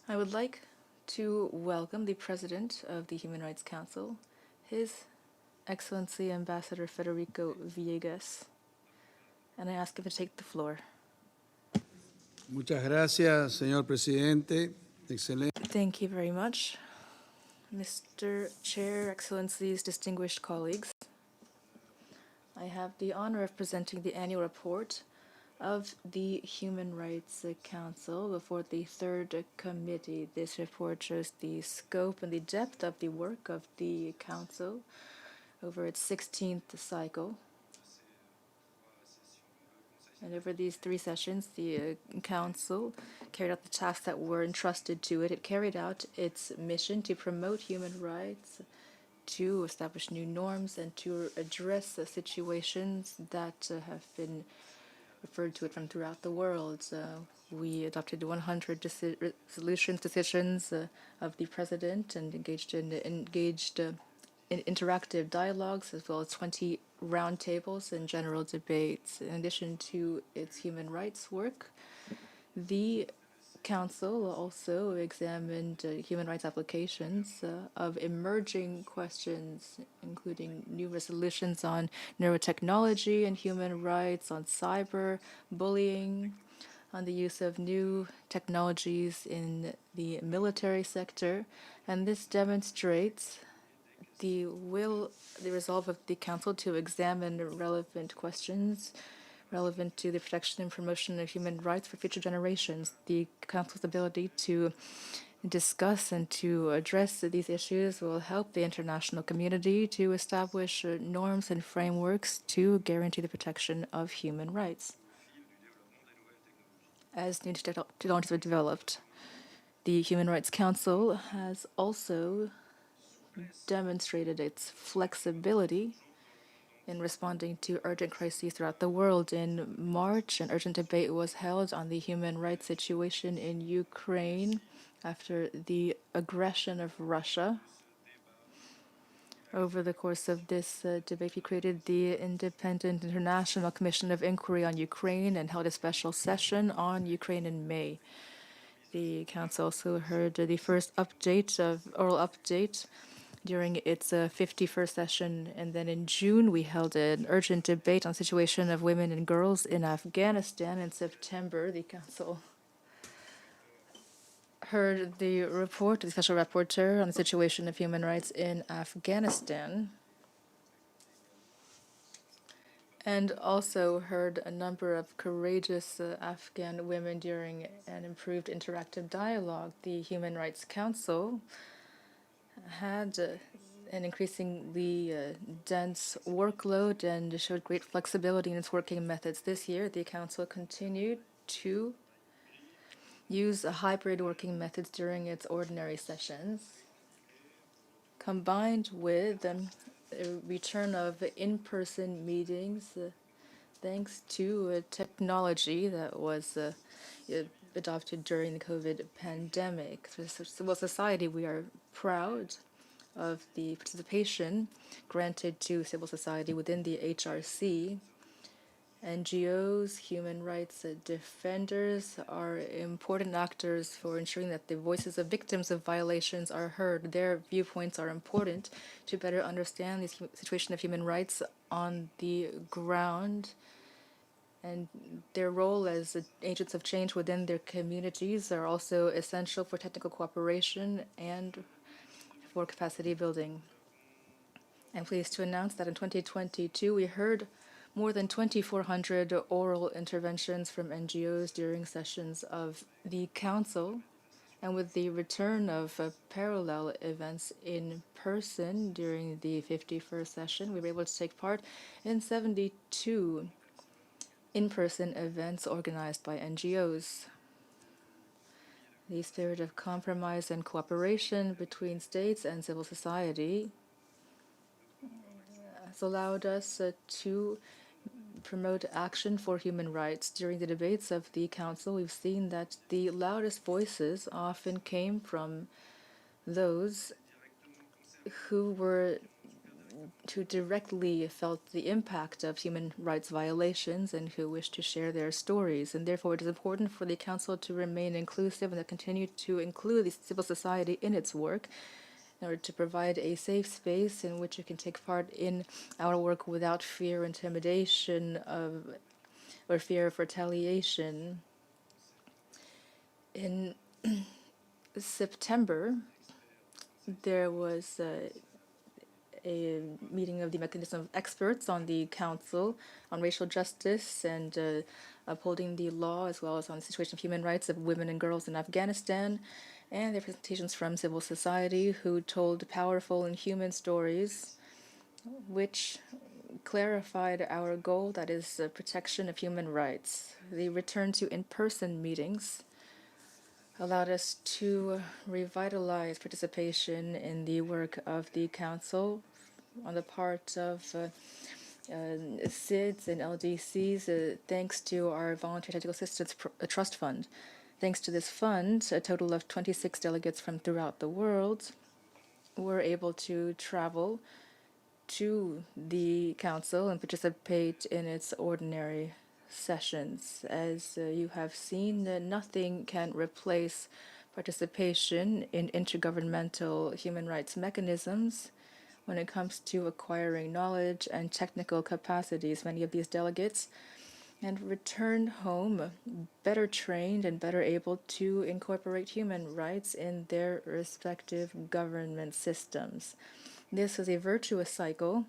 I would like to welcome the President of the Human Rights Council, His Excellency Ambassador Federico Villegas, and I ask him to take the floor. Muchas gracias, señor presidente. Excelente. Thank you very much, Mr. Chair, Excellencies, distinguished colleagues. I have the honor of presenting the annual report of the Human Rights Council before the third committee. This report shows the scope and the depth of the work of the Council over its 16th cycle. And over these 3 sessions, the Council carried out the tasks that were entrusted to it. It carried out its mission to promote human rights, to establish new norms, and to address situations that have been referred to it from throughout the world. We adopted 100 decisions of the President and engaged in interactive dialogues, as well as 20 roundtables and general debates. In addition to its human rights work, the Council also examined human rights applications of emerging questions, including new resolutions on neurotechnology and human rights, on cyber bullying, on the use of new technologies in the military sector. And this demonstrates the resolve of the Council to examine relevant questions relevant to the protection and promotion of human rights for future generations. The Council's ability to discuss and to address these issues will help the international community to establish norms and frameworks to guarantee the protection of human rights. As new technologies are developed, the Human Rights Council has also demonstrated its flexibility in responding to urgent crises throughout the world. In March, an urgent debate was held on the human rights situation in Ukraine after the aggression of Russia. Over the course of this debate, we created the Independent International Commission of Inquiry on Ukraine and held a special session on Ukraine in May. The Council also heard the first oral update during its 51st session. And then in June, we held an urgent debate on the situation of women and girls in Afghanistan. In September, the Council heard the report of the Special Rapporteur on the situation of human rights in Afghanistan, and also heard a number of courageous Afghan women during an improved interactive dialogue. The Human Rights Council had an increasingly dense workload and showed great flexibility in its working methods. This year, the Council continued to use hybrid working methods during its ordinary sessions, combined with a return of in-person meetings thanks to technology that was adopted during the COVID pandemic. For civil society, we are proud of the participation granted to civil society within the HRC. NGOs, human rights defenders are important actors for ensuring that the voices of victims of violations are heard. Their viewpoints are important to better understand the situation of human rights on the ground, and their role as agents of change within their communities are also essential for technical cooperation and for capacity building. I'm pleased to announce that in 2022, we heard more than 2,400 oral interventions from NGOs during sessions of the Council. And with the return of parallel events in person during the 51st session, we were able to take part in 72 in-person events organized by NGOs. The spirit of compromise and cooperation between states and civil society has allowed us to promote action for human rights. During the debates of the Council, we've seen that the loudest voices often came from those who were who directly felt the impact of human rights violations and who wish to share their stories. And therefore, it is important for the Council to remain inclusive and to continue to include the civil society in its work in order to provide a safe space in which it can take part in our work without fear, intimidation, or fear of retaliation. In September, there was a meeting of the mechanism of experts on the Council on racial justice and upholding the law, as well as on the situation of human rights of women and girls in Afghanistan, and their presentations from civil society who told powerful and human stories which clarified our goal, that is the protection of human rights. The return to in-person meetings allowed us to revitalize participation in the work of the Council on the part of SIDS and LDCs, thanks to our Voluntary Technical Assistance Trust Fund. Thanks to this fund, a total of 26 delegates from throughout the world were able to travel to the Council and participate in its ordinary sessions. As you have seen, nothing can replace participation in intergovernmental human rights mechanisms when it comes to acquiring knowledge and technical capacities. Many of these delegates and return home better trained and better able to incorporate human rights in their respective government systems. This is a virtuous cycle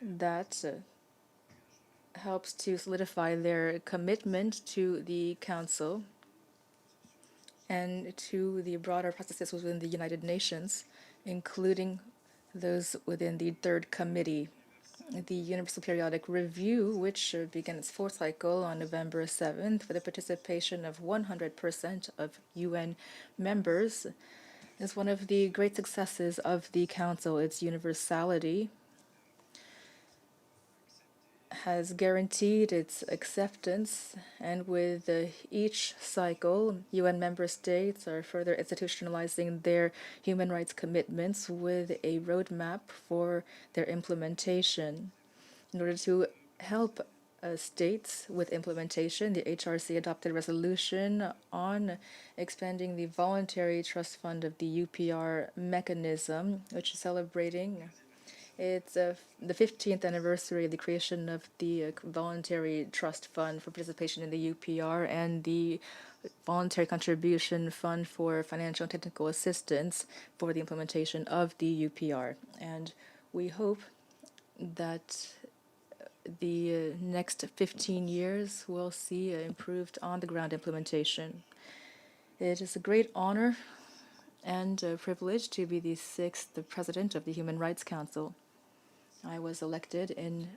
that helps to solidify their commitment to the Council and to the broader processes within the United Nations, including those within the Third Committee. The Universal Periodic Review, which began its fourth cycle on November 7th with the participation of 100% of UN members, is one of the great successes of the Council. Its universality has guaranteed its acceptance, and with each cycle, UN member states are further institutionalizing their human rights commitments with a roadmap for their implementation. In order to help states with implementation, the HRC adopted a resolution on expanding the voluntary trust fund of the UPR mechanism, which is celebrating it's the 15th anniversary of the creation of the voluntary trust fund for participation in the UPR and the voluntary contribution fund for financial and technical assistance for the implementation of the UPR. And we hope that the next 15 years will see improved on-the-ground implementation. It is a great honor and a privilege to be the sixth president of the Human Rights Council. I was elected in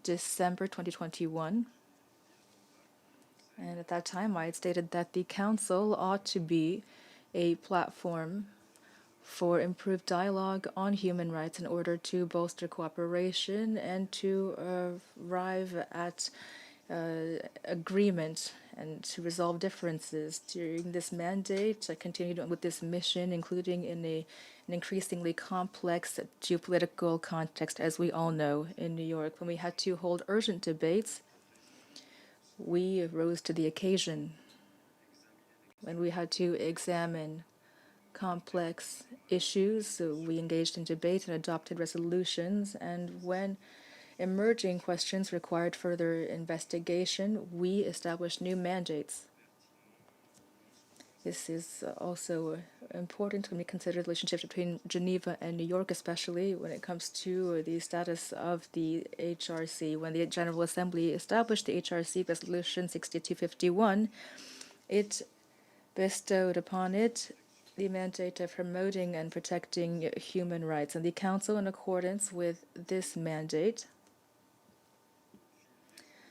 December 2021, and at that time I had stated that the Council ought to be a platform for improved dialogue on human rights in order to bolster cooperation and to arrive at agreement and to resolve differences. During this mandate, I continued with this mission, including in an increasingly complex geopolitical context, as we all know in New York. When we had to hold urgent debates, we rose to the occasion. When we had to examine complex issues, so we engaged in debate and adopted resolutions, and when emerging questions required further investigation, we established new mandates. This is also important when we consider the relationship between Geneva and New York, especially when it comes to the status of the HRC. When the General Assembly established the HRC, Resolution 6251, it bestowed upon it the mandate of promoting and protecting human rights. And the Council, in accordance with this mandate,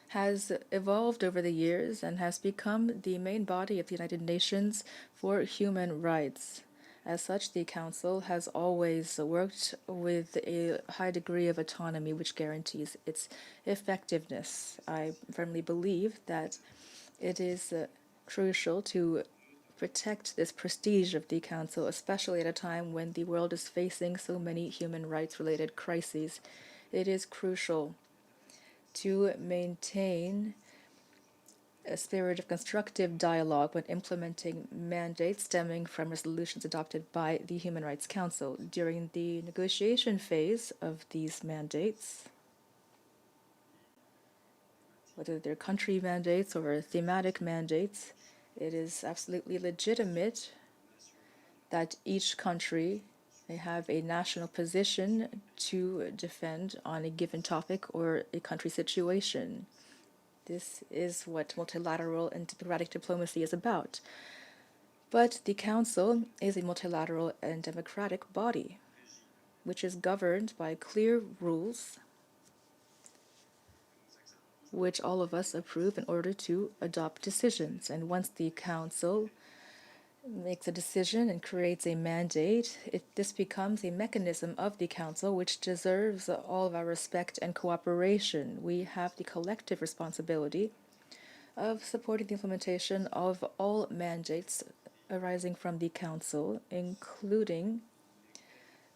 has evolved over the years and has become the main body of the United Nations for human rights. As such, the Council has always worked with a high degree of autonomy, which guarantees its effectiveness. I firmly believe that it is crucial to protect this prestige of the Council, especially at a time when the world is facing so many human rights-related crises. It is crucial to maintain a spirit of constructive dialogue when implementing mandates stemming from resolutions adopted by the Human Rights Council. During the negotiation phase of these mandates, whether they're country mandates or thematic mandates, it is absolutely legitimate that each country may have a national position to defend on a given topic or a country situation. This is what multilateral and democratic diplomacy is about. But the Council is a multilateral and democratic body, which is governed by clear rules which all of us approve in order to adopt decisions. And once the Council makes a decision and creates a mandate, this becomes a mechanism of the Council which deserves all of our respect and cooperation. We have the collective responsibility of supporting the implementation of all mandates arising from the Council, including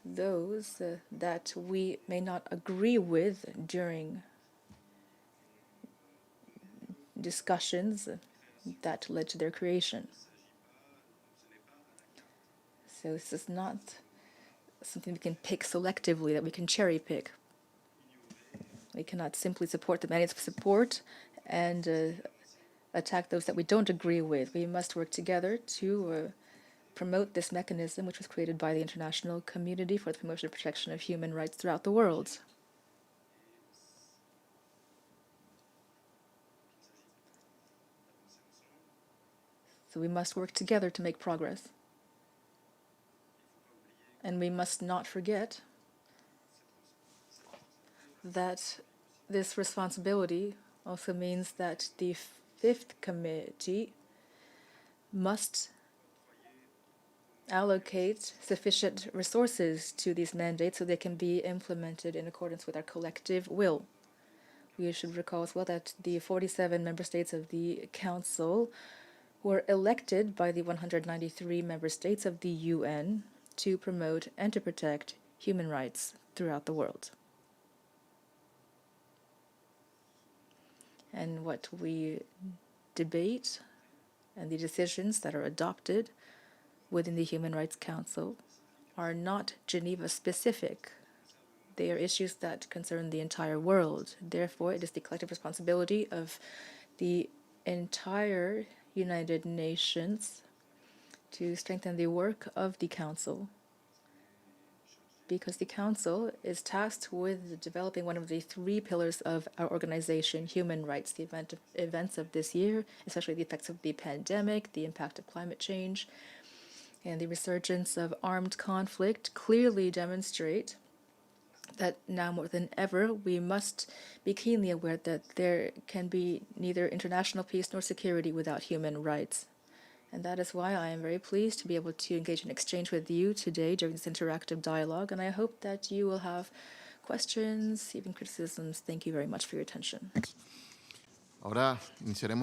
those that we may not agree with during discussions that led to their creation. So this is not something we can pick selectively, that we can cherry pick. We cannot simply support the mandates of support and attack those that we don't agree with. We must work together to promote this mechanism, which was created by the international community for the promotion and protection of human rights throughout the world. So we must work together to make progress. And we must not forget that this responsibility also means that the fifth committee must allocate sufficient resources to these mandates so they can be implemented in accordance with our collective will. We should recall as well that the 47 member states of the Council were elected by the 193 member states of the UN to promote and to protect human rights throughout the world. And what we debate and the decisions that are adopted within the Human Rights Council are not Geneva-specific. They are issues that concern the entire world. Therefore, it is the collective responsibility of the entire United Nations to strengthen the work of the Council, because the Council is tasked with developing one of the three pillars of our organization, human rights. The events of this year, especially the effects of the pandemic, the impact of climate change, and the resurgence of armed conflict, clearly demonstrate that now more than ever we must be keenly aware that there can be neither international peace nor security without human rights. And that is why I am very pleased to be able to engage in exchange with you today during this interactive dialogue, and I hope that you will have questions, even criticisms. Thank you very much for your attention. Ahora iniciaremos